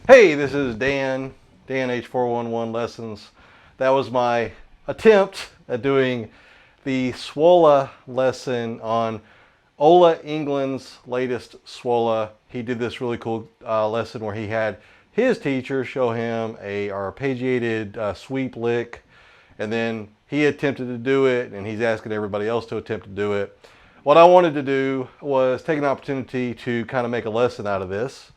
Hey, this is Dan H411 Lessons. That was my attempt at doing the SWOLA lesson on Ola Englund's latest SWOLA. He did this really cool lesson where he had his teacher show him a arpeggiated sweep lick, and then he attempted to do it, and he's asking everybody else to attempt to do it. What I wanted to do was take an opportunity to kind of make a lesson out of this.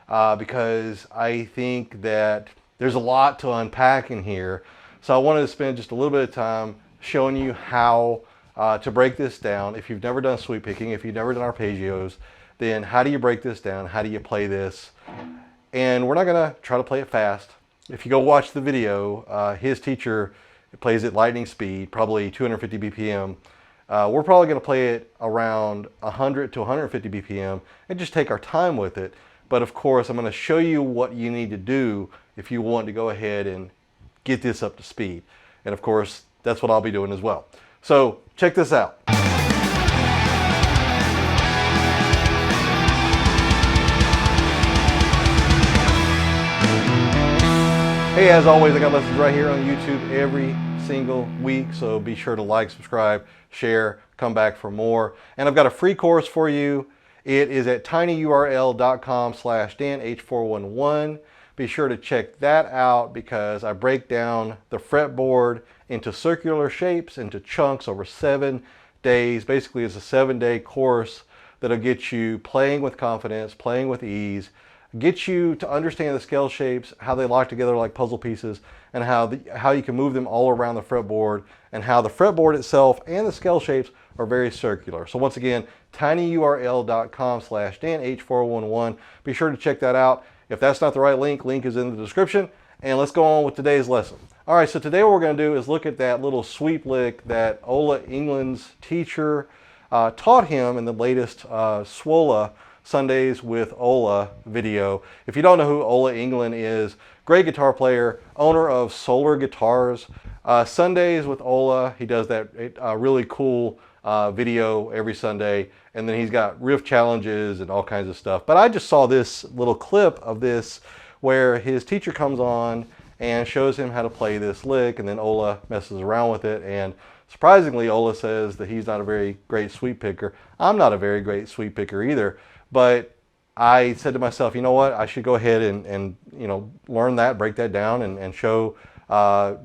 Because I think that there's a lot to unpack in here. So I wanted to spend just a little bit of time showing you how to break this down. If you've never done sweep picking, if you've never done arpeggios, then how do you break this down? How do you play this? And we're not going to try to play it fast. If you go watch the video, his teacher plays at lightning speed, probably 250 BPM. We're probably going to play it around 100 to 150 BPM and just take our time with it. But of course, I'm going to show you what you need to do if you want to go ahead and get this up to speed. And of course, that's what I'll be doing as well. So check this out. Hey, as always, I got lessons right here on YouTube every single week. So be sure to like, subscribe, share, come back for more. And I've got a free course for you. It is at tinyurl.com/DanH411. Be sure to check that out because I break down the fretboard into circular shapes, into chunks over 7 days. Basically, it's a 7-day course that'll get you playing with confidence, playing with ease, get you to understand the scale shapes, how they lock together like puzzle pieces, and how you can move them all around the fretboard, and how the fretboard itself and the scale shapes are very circular. So once again, tinyurl.com/DanH411. Be sure to check that out. If that's not the right link, link is in the description. And let's go on with today's lesson. All right, so today what we're going to do is look at that little sweep lick that Ola Englund's teacher taught him in the latest SWOLA Sundays with Ola video. If you don't know who Ola Englund is, great guitar player, owner of Solar Guitars. Sundays with Ola, he does that really cool video every Sunday, and then he's got riff challenges and all kinds of stuff. But I just saw this little clip of this where his teacher comes on and shows him how to play this lick, and then Ola messes around with it, and surprisingly Ola says that he's not a very great sweep picker. I'm not a very great sweep picker either, but I said to myself, you know what, I should go ahead and you know, learn that, break that down, and show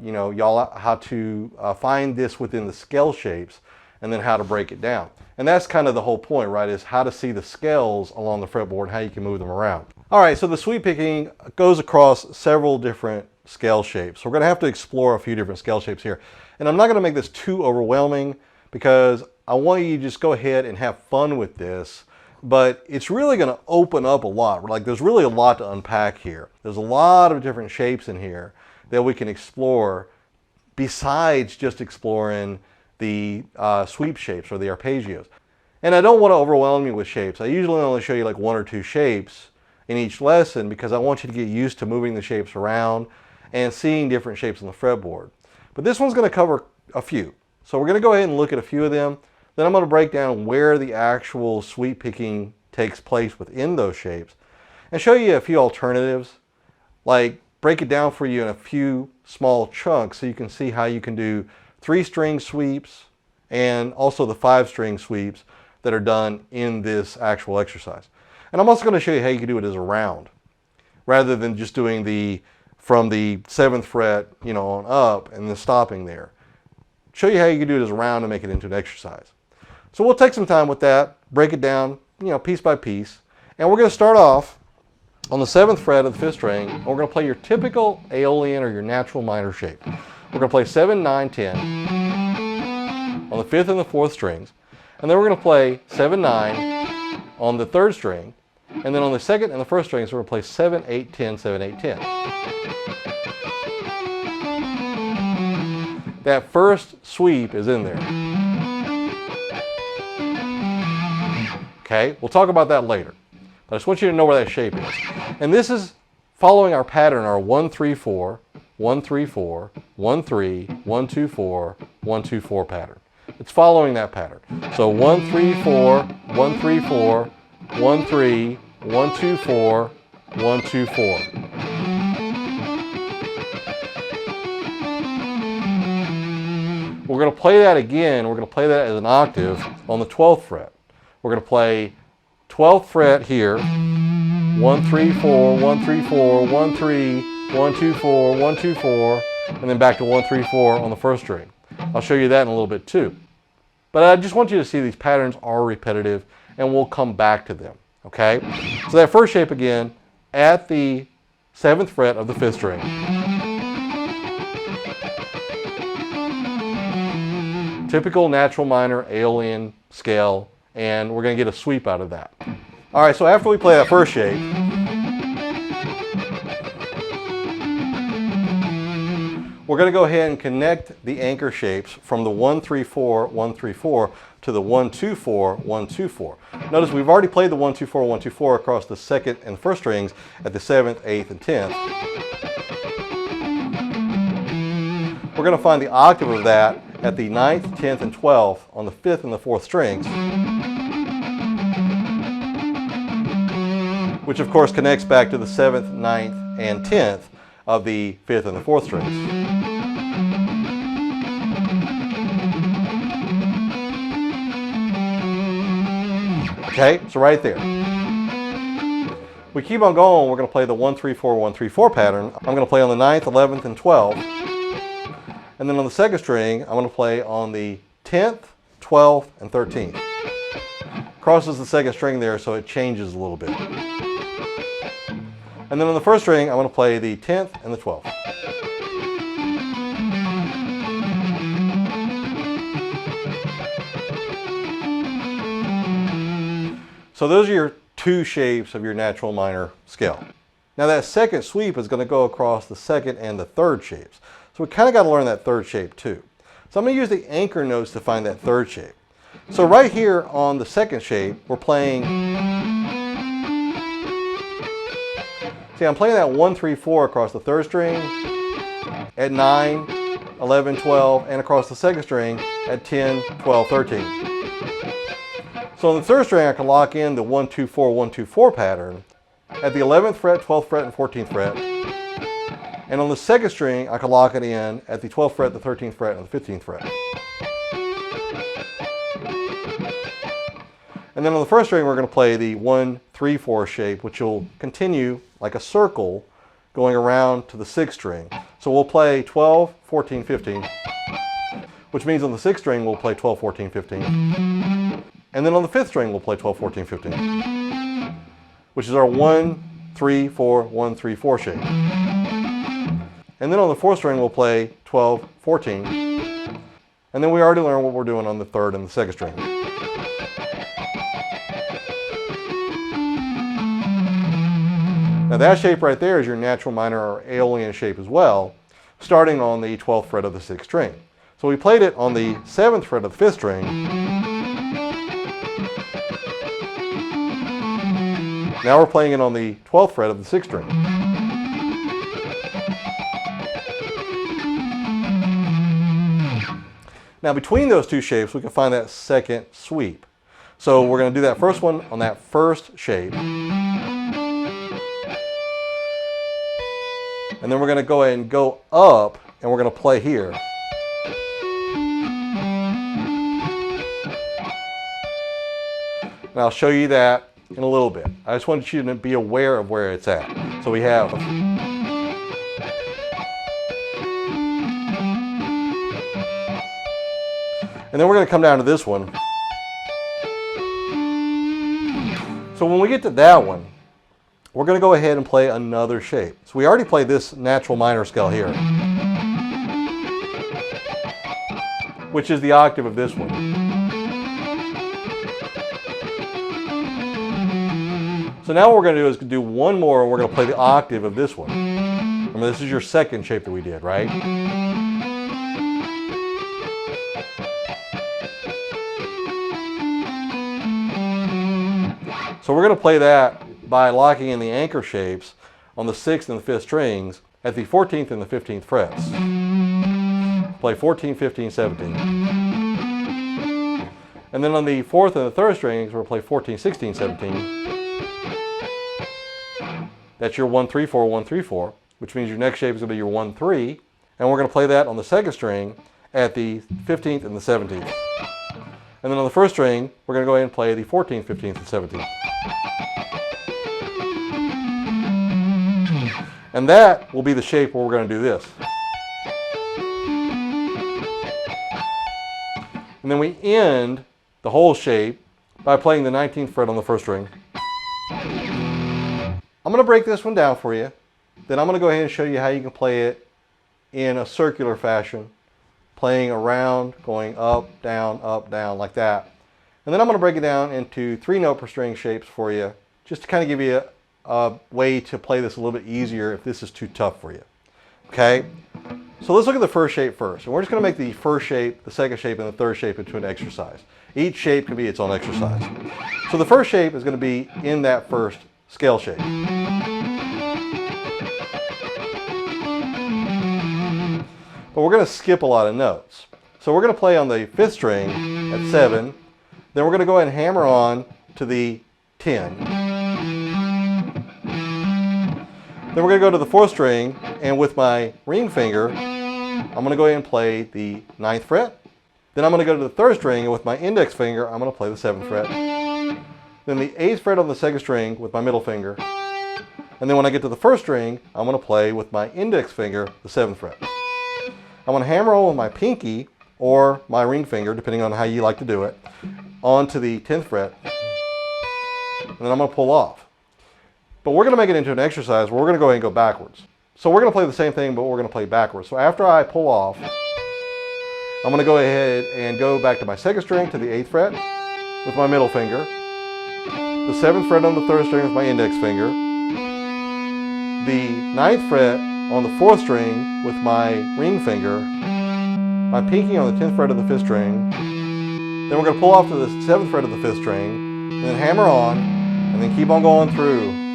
you know, y'all how to find this within the scale shapes, and then how to break it down. And that's kind of the whole point, right, is how to see the scales along the fretboard and how you can move them around. All right, so the sweep picking goes across several different scale shapes. So we're going to have to explore a few different scale shapes here. And I'm not going to make this too overwhelming because I want you to just go ahead and have fun with this. But it's really going to open up a lot. Like, there's really a lot to unpack here. There's a lot of different shapes in here that we can explore besides just exploring the sweep shapes or the arpeggios. And I don't want to overwhelm you with shapes. I usually only show you like 1 or 2 shapes in each lesson because I want you to get used to moving the shapes around and seeing different shapes on the fretboard. But this one's going to cover a few. So we're going to go ahead and look at a few of them. Then I'm going to break down where the actual sweep picking takes place within those shapes and show you a few alternatives, like break it down for you in a few small chunks so you can see how you can do 3-string sweeps and also the 5-string sweeps that are done in this actual exercise. And I'm also going to show you how you can do it as a round rather than just doing the from the 7th fret, you know, on up and then stopping there. Show you how you can do it as a round and make it into an exercise. So we'll take some time with that, break it down, you know, piece by piece. And we're going to start off on the 7th fret of the 5th string, and we're going to play your typical Aeolian or your natural minor shape. We're going to play 7, 9, 10 on the 5th and the 4th strings. And then we're going to play 7, 9 on the 3rd string. And then on the 2nd and the 1st strings, we're going to play 7, 8, 10, 7, 8, 10. That first sweep is in there. Okay, we'll talk about that later. But I just want you to know where that shape is. And this is following our pattern, our 1, 3, 4, 1, 3, 4, 1, 3, 1, 2, 4, 1, 2, 4 pattern. It's following that pattern. So 1, 3, 4, 1, 3, 4, 1, 3, 1, 2, 4, 1, 2, 4. We're going to play that again. We're going to play that as an octave on the 12th fret. We're going to play 12th fret here, 1, 3, 4, 1, 3, 4, 1, 3, 1, 2, 4, 1, 2, 4, and then back to 1, 3, 4 on the first string. I'll show you that in a little bit too. But I just want you to see these patterns are repetitive, and we'll come back to them, okay? So that first shape again, at the 7th fret of the 5th string. Typical natural minor Aeolian scale, and we're going to get a sweep out of that. All right, so after we play that first shape, we're going to go ahead and connect the anchor shapes from the 1, 3, 4, 1, 3, 4 to the 1, 2, 4, 1, 2, 4. Notice we've already played the 1, 2, 4, 1, 2, 4 across the 2nd and 1st strings at the 7th, 8th, and 10th. We're going to find the octave of that at the 9th, 10th, and 12th on the 5th and the 4th strings, which of course connects back to the 7th, 9th, and 10th of the 5th and the 4th strings. Okay, so right there. We keep on going, we're going to play the 1, 3, 4, 1, 3, 4 pattern. I'm going to play on the 9th, 11th, and 12th. And then on the 2nd string, I'm going to play on the 10th, 12th, and 13th. Crosses the 2nd string there, so it changes a little bit. And then on the 1st string, I'm going to play the 10th and the 12th. So those are your 2 shapes of your natural minor scale. Now that 2nd sweep is going to go across the 2nd and the 3rd shapes. So we kind of got to learn that 3rd shape too. So I'm going to use the anchor notes to find that 3rd shape. So right here on the 2nd shape, we're playing, see, I'm playing that 1, 3, 4 across the 3rd string at 9, 11, 12, and across the 2nd string at 10, 12, 13. So on the 3rd string, I can lock in the 1, 2, 4, 1, 2, 4 pattern at the 11th fret, 12th fret, and 14th fret. And on the 2nd string, I can lock it in at the 12th fret, the 13th fret, and the 15th fret. And then on the 1st string, we're going to play the 1, 3, 4 shape, which will continue like a circle going around to the 6th string. So we'll play 12, 14, 15, which means on the 6th string, we'll play 12, 14, 15. And then on the 5th string, we'll play 12, 14, 15, which is our 1, 3, 4, 1, 3, 4 shape. And then on the 4th string, we'll play 12, 14. And then we already learned what we're doing on the 3rd and the 2nd string. Now that shape right there is your natural minor or Aeolian shape as well, starting on the 12th fret of the 6th string. So we played it on the 7th fret of the 5th string. Now we're playing it on the 12th fret of the 6th string. Now between those 2 shapes, we can find that 2nd sweep. So we're going to do that first one on that 1st shape. And then we're going to go ahead and go up, and we're going to play here. And I'll show you that in a little bit. I just wanted you to be aware of where it's at. So we have, and then we're going to come down to this one. So when we get to that one, we're going to go ahead and play another shape. So we already played this natural minor scale here, which is the octave of this one. So now what we're going to do is do one more, and we're going to play the octave of this one. Remember, this is your 2nd shape that we did, right? So we're going to play that by locking in the anchor shapes on the 6th and the 5th strings at the 14th and the 15th frets. Play 14, 15, 17. And then on the 4th and the 3rd strings, we'll play 14, 16, 17. That's your 1, 3, 4, 1, 3, 4, which means your next shape is going to be your 1, 3. And we're going to play that on the second string at the 15th and the 17th. And then on the first string, we're going to go ahead and play the 14th, 15th, and 17th. And that will be the shape where we're going to do this. And then we end the whole shape by playing the 19th fret on the first string. I'm going to break this one down for you. Then I'm going to go ahead and show you how you can play it in a circular fashion, playing around, going up, down, like that. And then I'm going to break it down into 3-note per string shapes for you, just to kind of give you a way to play this a little bit easier if this is too tough for you. Okay? So let's look at the first shape first. And we're just going to make the first shape, the second shape, and the third shape into an exercise. Each shape can be its own exercise. So the first shape is going to be in that first scale shape. But we're going to skip a lot of notes. So we're going to play on the 5th string at 7. Then we're going to go ahead and hammer on to the 10. Then we're going to go to the 4th string, and with my ring finger, I'm going to go ahead and play the 9th fret. Then I'm going to go to the 3rd string, and with my index finger, I'm going to play the 7th fret. Then the 8th fret on the 2nd string with my middle finger. And then when I get to the 1st string, I'm going to play with my index finger the 7th fret. I'm going to hammer on with my pinky or my ring finger, depending on how you like to do it, onto the 10th fret. And then I'm going to pull off. But we're going to make it into an exercise where we're going to go ahead and go backwards. So we're going to play the same thing, but we're going to play backwards. So after I pull off, I'm going to go ahead and go back to my 2nd string to the 8th fret with my middle finger, the 7th fret on the 3rd string with my index finger, the 9th fret on the 4th string with my ring finger, my pinky on the 10th fret of the 5th string. Then we're going to pull off to the 7th fret of the 5th string, and then hammer on, and then keep on going through.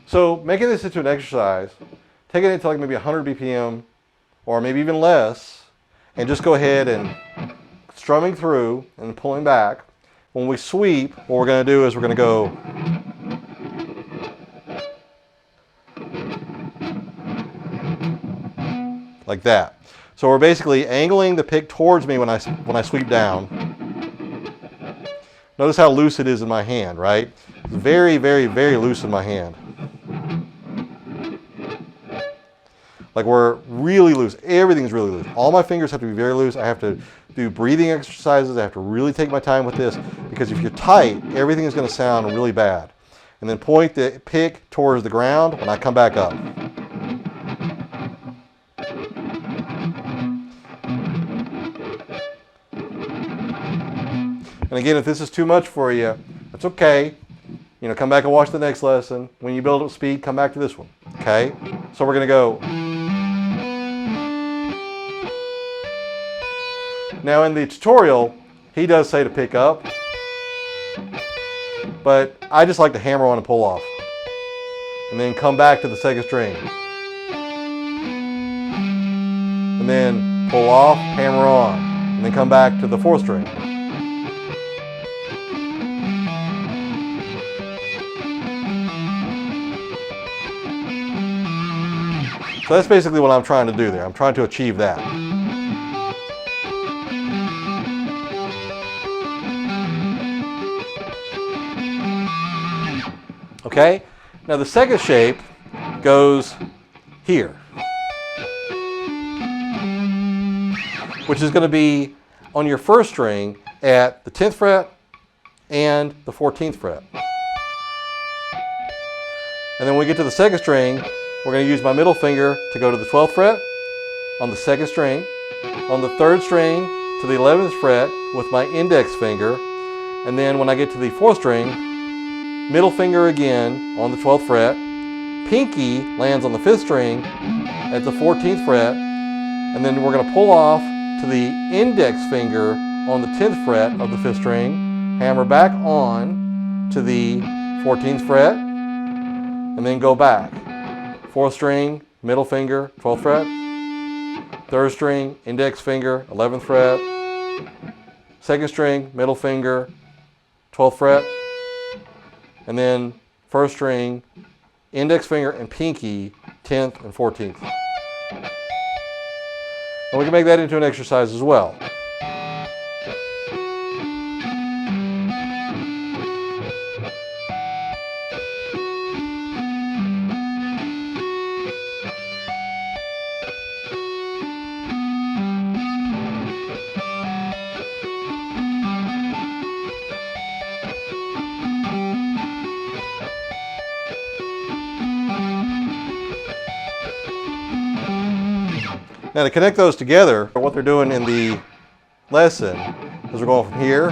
So making this into an exercise, taking it to like maybe 100 BPM or maybe even less, and just go ahead and strumming through and pulling back. When we sweep, what we're going to do is we're going to go like that. So we're basically angling the pick towards me when I sweep down. Notice how loose it is in my hand, right? It's very, very, very loose in my hand. Like we're really loose. Everything's really loose. All my fingers have to be very loose. I have to do breathing exercises. I have to really take my time with this, because if you're tight, everything is going to sound really bad. And then point the pick towards the ground when I come back up. And again, if this is too much for you, that's okay. You know, come back and watch the next lesson. When you build up speed, come back to this one. Okay? So we're going to go. Now in the tutorial, he does say to pick up, but I just like to hammer on and pull off. And then come back to the 2nd string. And then pull off, hammer on. And then come back to the 4th string. So that's basically what I'm trying to do there. I'm trying to achieve that. Okay? Now the second shape goes here, which is going to be on your 1st string at the 10th fret and the 14th fret. And then when we get to the 2nd string, we're going to use my middle finger to go to the 12th fret on the 2nd string, on the 3rd string to the 11th fret with my index finger, and then when I get to the 4th string, middle finger again on the 12th fret, pinky lands on the 5th string at the 14th fret, and then we're going to pull off to the index finger on the 10th fret of the 5th string, hammer back on to the 14th fret, and then go back. 4th string, middle finger, 12th fret. 3rd string, index finger, 11th fret. 2nd string, middle finger, 12th fret. And then 1st string, index finger and pinky, 10th and 14th. And we can make that into an exercise as well. Now to connect those together, what they're doing in the lesson is we're going from here,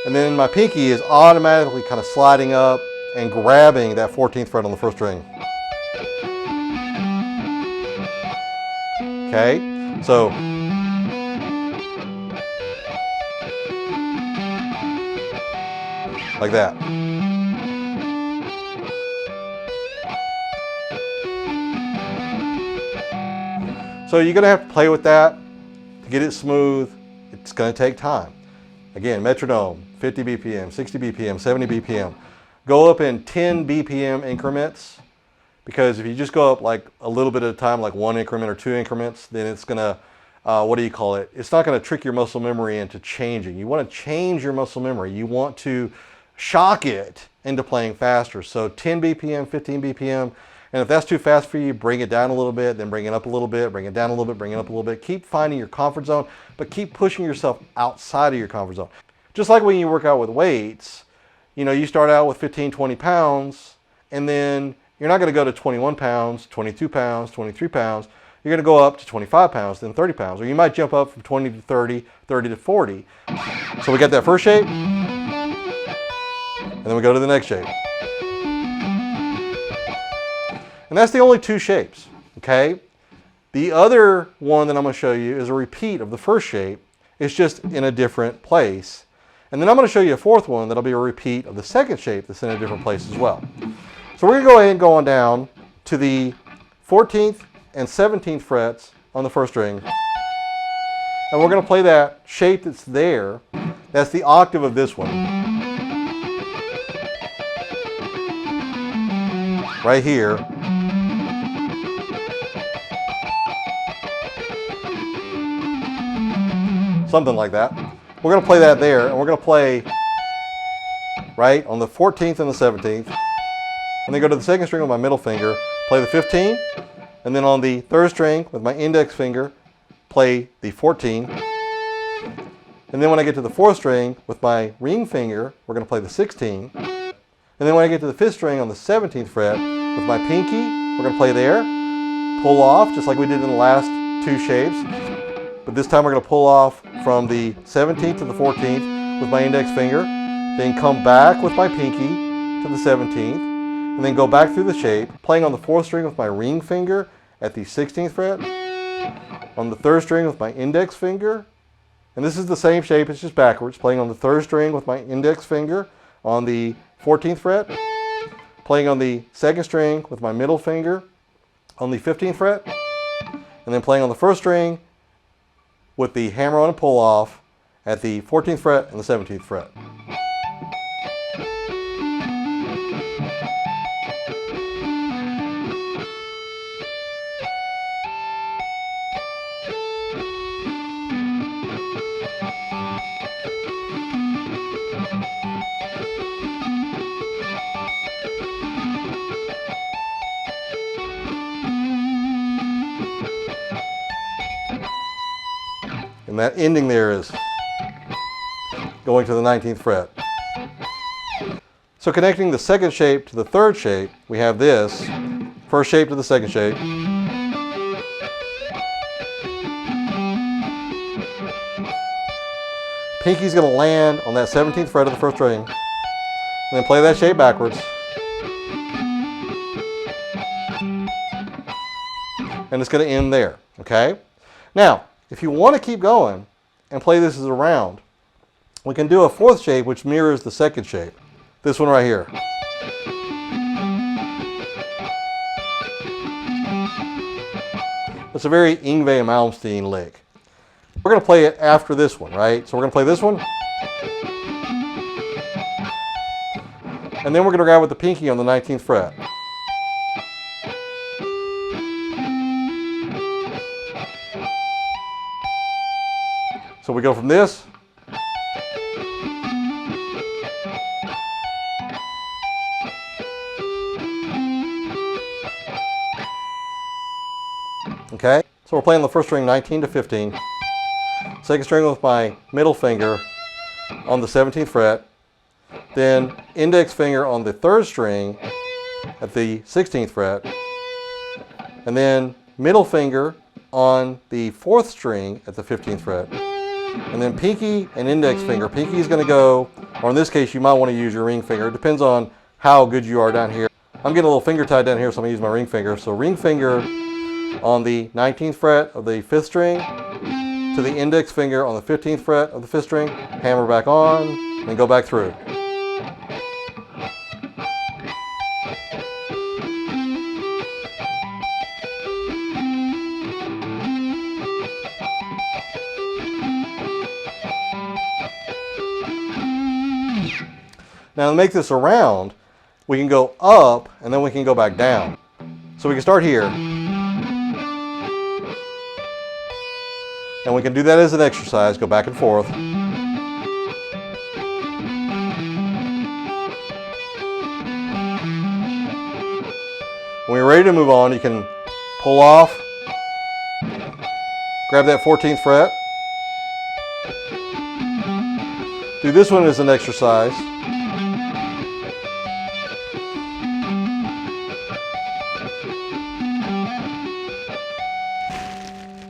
and then my pinky is automatically kind of sliding up and grabbing that 14th fret on the 1st string. Okay, so like that. So you're going to have to play with that to get it smooth. It's going to take time. Again, metronome, 50 BPM, 60 BPM, 70 BPM. Go up in 10 BPM increments, because if you just go up like a little bit at a time, like 1 increment or 2 increments, then it's going to, it's not going to trick your muscle memory into changing. You want to change your muscle memory. You want to shock it into playing faster. So 10 BPM, 15 BPM. And if that's too fast for you, bring it down a little bit, then bring it up a little bit, bring it down a little bit, bring it up a little bit. Keep finding your comfort zone, but keep pushing yourself outside of your comfort zone. Just like when you work out with weights, you know, you start out with 15, 20 pounds, and then you're not going to go to 21 pounds, 22 pounds, 23 pounds. You're going to go up to 25 pounds, then 30 pounds. Or you might jump up from 20 to 30, 30 to 40. So we got that first shape, and then we go to the next shape. And that's the only 2 shapes, okay? The other one that I'm going to show you is a repeat of the first shape. It's just in a different place. And then I'm going to show you a 4th one that'll be a repeat of the 2nd shape that's in a different place as well. So we're going to go ahead and go on down to the 14th and 17th frets on the 1st string. And we're going to play that shape that's there. That's the octave of this one. Right here. Something like that. We're going to play that there, and we're going to play right on the 14th and the 17th, and then go to the 2nd string with my middle finger, play the 15, and then on the 3rd string with my index finger, play the 14, and then when I get to the 4th string with my ring finger, we're going to play the 16, and then when I get to the 5th string on the 17th fret with my pinky, we're going to play there, pull off just like we did in the last 2 shapes. But this time we're going to pull off from the 17th to the 14th with my index finger, then come back with my pinky to the 17th, and then go back through the shape, playing on the 4th string with my ring finger at the 16th fret, on the 3rd string with my index finger, and this is the same shape, it's just backwards, playing on the 3rd string with my index finger on the 14th fret, playing on the 2nd string with my middle finger on the 15th fret, and then playing on the 1st string with the hammer on and pull off at the 14th fret and the 17th fret. And that ending there is going to the 19th fret. So connecting the 2nd shape to the 3rd shape, we have this. 1st shape to the 2nd shape. Pinky's going to land on that 17th fret of the 1st string. And then play that shape backwards. And it's going to end there, okay? Now, if you want to keep going, and play this as a round. We can do a fourth shape which mirrors the second shape. This one right here. It's a very Yngwie Malmsteen lick. We're going to play it after this one, right? So we're going to play this one. And then we're going to grab with the pinky on the 19th fret. So we go from this okay, so we're playing the first string 19 to 15, second string with my middle finger on the 17th fret, then index finger on the third string at the 16th fret, and then middle finger on the fourth string at the 15th fret, and then pinky and index finger. Pinky is going to go, or in this case you might want to use your ring finger. It depends on how good you are down here. I'm getting a little finger tight down here, so I'm going to use my ring finger. So ring finger on the 19th fret of the 5th string to the index finger on the 15th fret of the 5th string, hammer back on, and go back through. Now to make this a round, we can go up and then we can go back down. So we can start here. And we can do that as an exercise, go back and forth. When you're ready to move on, you can pull off, grab that 14th fret. Do this one as an exercise.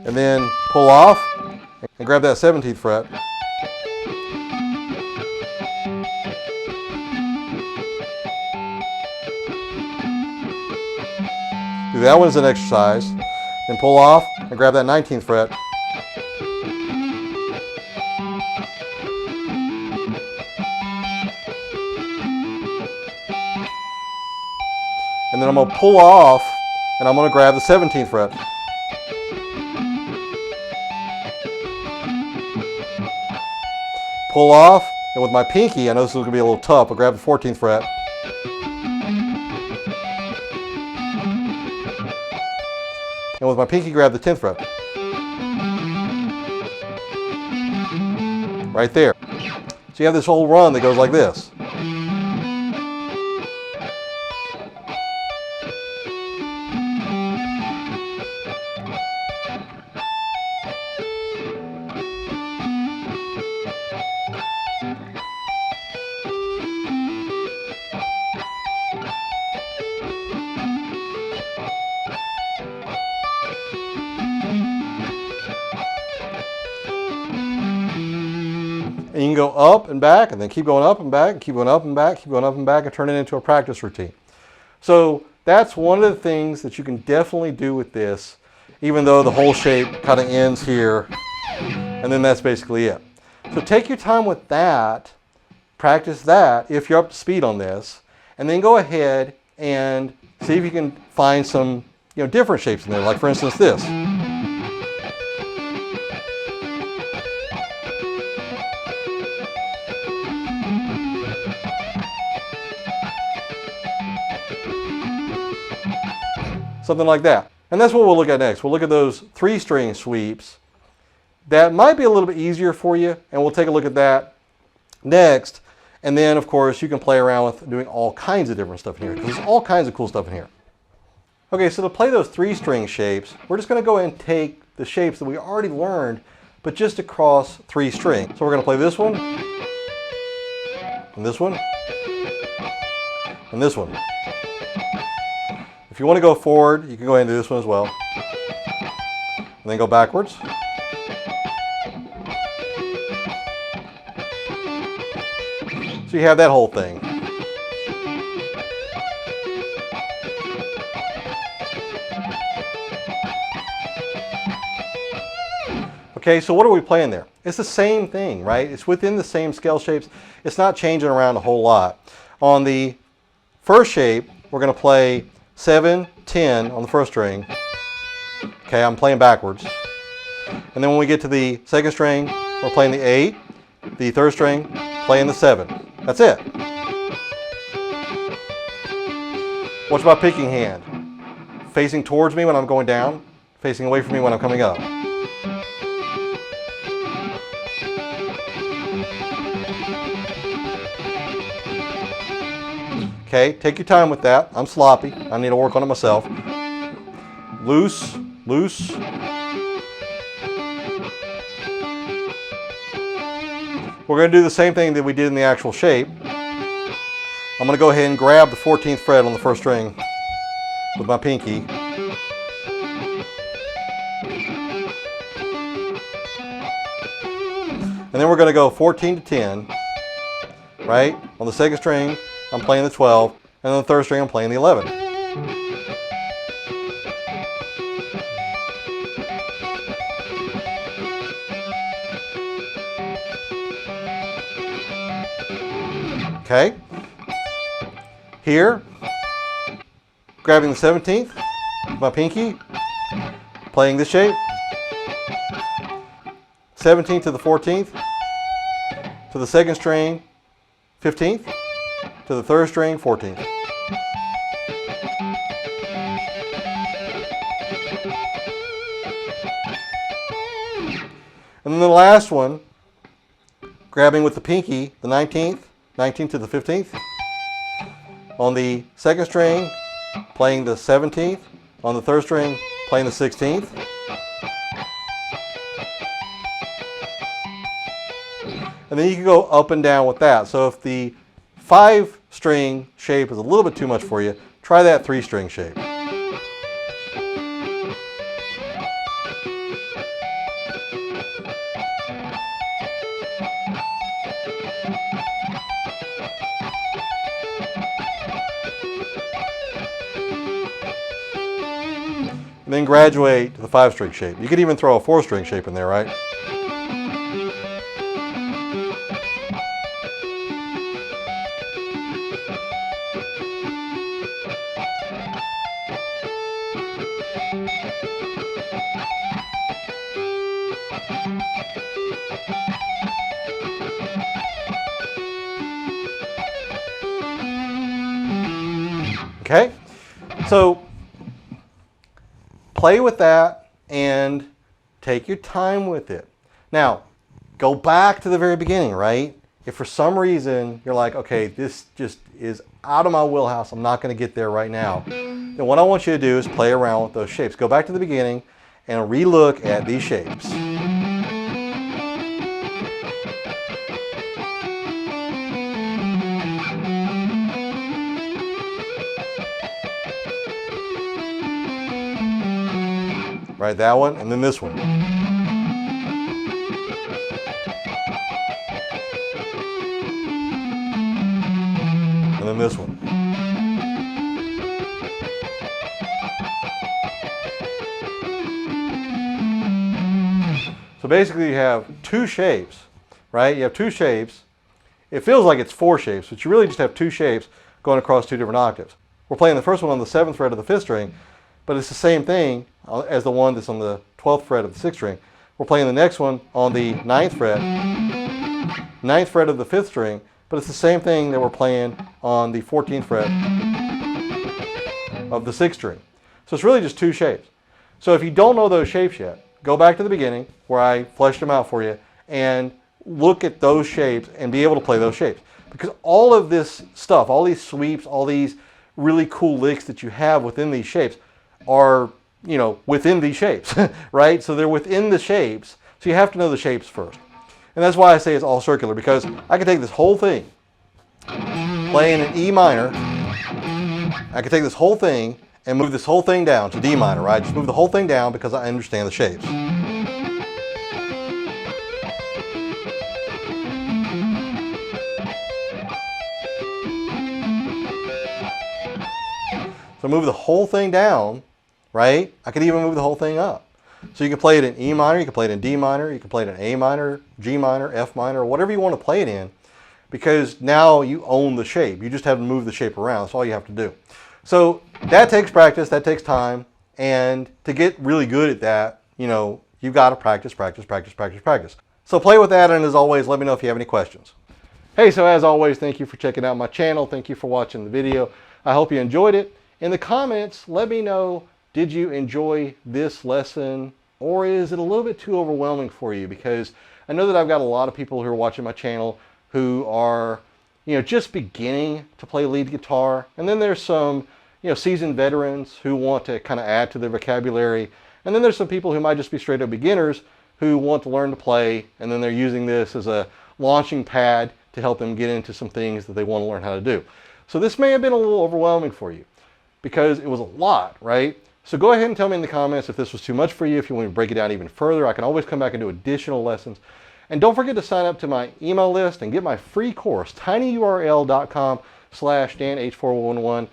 And then pull off and grab that 17th fret. Do that one as an exercise. Then pull off and grab that 19th fret. And then I'm going to pull off and I'm going to grab the 17th fret. Pull off, and with my pinky, I know this is going to be a little tough, I'll grab the 14th fret. And with my pinky, grab the 10th fret. Right there. So you have this whole run that goes like this. And you can go up and back, and then keep going up and back, keep going up and back, keep going up and back, and turn it into a practice routine. So that's one of the things that you can definitely do with this, even though the whole shape kind of ends here, and then that's basically it. So take your time with that, practice that if you're up to speed on this, and then go ahead and see if you can find some different shapes in there, like for instance this. Something like that. And that's what we'll look at next. We'll look at those 3-string sweeps. That might be a little bit easier for you, and we'll take a look at that next. And then, of course, you can play around with doing all kinds of different stuff in here, because there's all kinds of cool stuff in here. Okay, so to play those 3-string shapes, we're just going to go ahead and take the shapes that we already learned, but just across 3 strings. So we're going to play this one, and this one, and this one. If you want to go forward, you can go ahead and do this one as well. And then go backwards. So you have that whole thing. Okay, so what are we playing there? It's the same thing, right? It's within the same scale shapes. It's not changing around a whole lot. On the first shape, we're going to play 7, 10 on the first string. Okay, I'm playing backwards. And then when we get to the second string, we're playing the 8. The third string, playing the 7. That's it. What's my picking hand? Facing towards me when I'm going down, facing away from me when I'm coming up. Okay, take your time with that. I'm sloppy. I need to work on it myself. Loose, loose. We're going to do the same thing that we did in the actual shape. I'm going to go ahead and grab the 14th fret on the first string with my pinky. And then we're going to go 14 to 10, right? On the second string, I'm playing the 12, and on the third string, I'm playing the 11. Okay? Here, grabbing the 17th, my pinky, playing this shape, 17th to the 14th, to the second string, 15th, to the third string, 14th. And then the last one, grabbing with the pinky, the 19th, 19th to the 15th. On the second string, playing the 17th. On the third string, playing the 16th. And then you can go up and down with that. So if the 5-string shape is a little bit too much for you, try that 3-string shape. And then graduate to the 5-string shape. You could even throw a 4-string shape in there, right? Okay, so play with that and take your time with it. Now, go back to the very beginning, right? If for some reason you're like, okay, this just is out of my wheelhouse, I'm not going to get there right now, then what I want you to do is play around with those shapes. Go back to the beginning and re-look at these shapes. Right, that one, and then this one. And then this one. So basically you have 2 shapes, right? You have 2 shapes. It feels like it's 4 shapes, but you really just have 2 shapes going across 2 different octaves. We're playing the first one on the 7th fret of the 5th string, but it's the same thing as the one that's on the 12th fret of the 6th string. We're playing the next one on the 9th fret of the 5th string, but it's the same thing that we're playing on the 14th fret of the 6th string. So it's really just 2 shapes. So if you don't know those shapes yet, go back to the beginning where I fleshed them out for you and look at those shapes and be able to play those shapes. Because all of this stuff, all these sweeps, all these really cool licks that you have within these shapes are, you know, within these shapes, right? So they're within the shapes, so you have to know the shapes first. And that's why I say it's all circular, because I can take this whole thing, playing an E minor, I can take this whole thing and move this whole thing down to D minor, right? Just move the whole thing down because I understand the shapes. So move the whole thing down, right? I could even move the whole thing up. So you can play it in E minor, you can play it in D minor, you can play it in A minor, G minor, F minor, whatever you want to play it in, because now you own the shape. You just have to move the shape around. That's all you have to do. So that takes practice, that takes time, and to get really good at that, you know, you've got to practice, practice, practice, practice, practice. So play with that, and as always, let me know if you have any questions. Hey, so as always, thank you for checking out my channel. Thank you for watching the video. I hope you enjoyed it. In the comments, let me know, did you enjoy this lesson, or is it a little bit too overwhelming for you? Because I know that I've got a lot of people who are watching my channel who are, you know, just beginning to play lead guitar. And then there's some, you know, seasoned veterans who want to kind of add to their vocabulary. And then there's some people who might just be straight up beginners who want to learn to play, and then they're using this as a launching pad to help them get into some things that they want to learn how to do. So this may have been a little overwhelming for you because it was a lot, right? So go ahead and tell me in the comments if this was too much for you, if you want me to break it down even further. I can always come back and do additional lessons. And don't forget to sign up to my email list and get my free course, tinyurl.com/danh4111.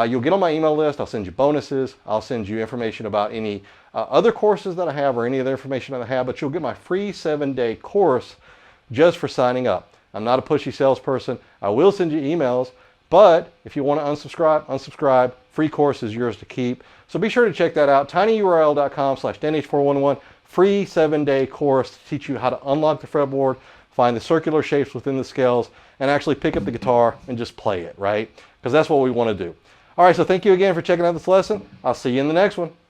You'll get on my email list. I'll send you bonuses. I'll send you information about any other courses that I have or any other information that I have, but you'll get my free 7-day course just for signing up. I'm not a pushy salesperson. I will send you emails, but if you want to unsubscribe, unsubscribe. Free course is yours to keep. So be sure to check that out, tinyurl.com/danh411. Free 7-day course to teach you how to unlock the fretboard, find the circular shapes within the scales, and actually pick up the guitar and just play it, right? Because that's what we want to do. All right, so thank you again for checking out this lesson. I'll see you in the next one.